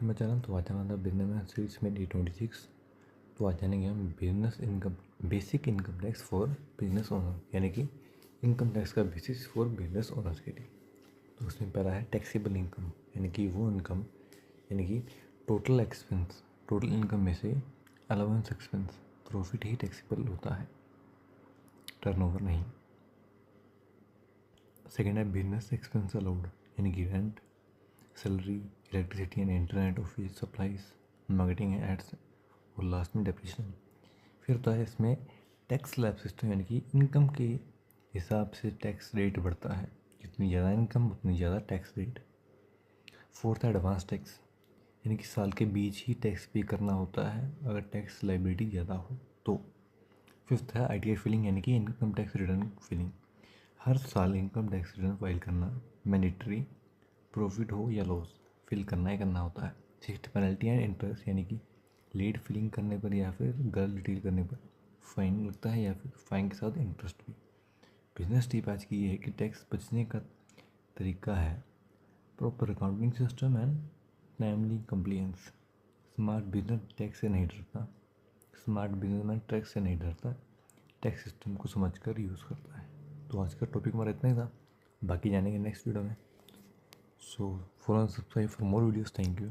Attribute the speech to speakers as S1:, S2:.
S1: To my channel. तो आज हमारा बिजनेस सीरीज में D26। तो आज जानेंगे हम business income, basic income tax for business owner, यानी कि इनकम टैक्स का बेसिस फॉर बिजनेस ओनर्स के लिए। तो उसमें पहला है टैक्सेबल इनकम, यानी कि वो इनकम, यानी कि टोटल एक्सपेंस, टोटल इनकम में से अलाउंस एक्सपेंस प्रॉफिट ही टैक्सेबल होता है, टर्नओवर नहीं। सेकेंड है बिजनेस एक्सपेंस अलाउड, यानी कि rent, salary, electricity and internet, office supplies, marketing aids और लास्ट में डेप्रिसिएशन। फिर तो है इसमें टैक्स स्लैब सिस्टम, यानी कि इनकम के हिसाब से टैक्स रेट बढ़ता है, जितनी ज़्यादा इनकम उतनी ज़्यादा टैक्स रेट। फोर्थ है एडवांस टैक्स, यानी कि साल के बीच ही टैक्स पे करना होता है अगर टैक्स लाइबिलिटी ज़्यादा हो तो। फिफ्थ है ITR फिलिंग, यानी कि इनकम टैक्स रिटर्न फिलिंग, हर साल इनकम टैक्स रिटर्न फाइल करना मैंडेटरी, प्रॉफिट हो या लॉस फिल करना ही करना होता है। सिक्स्थ पेनल्टी एंड इंटरेस्ट, यानी कि लेट फिलिंग करने पर या फिर गलत डिटेल करने पर फाइन लगता है या फिर फाइन के साथ इंटरेस्ट भी। बिजनेस टिप आज की ये है कि टैक्स बचने का तरीका है proper accounting system and timely compliance. Smart business tax से नहीं डरता, स्मार्ट बिजनेसमैन टैक्स से नहीं डरता, टैक्स सिस्टम को समझकर यूज़ करता है। तो आज का टॉपिक हमारा इतना ही था, बाकी जानेंगे नेक्स्ट वीडियो में। So follow and subscribe for more videos. Thank you.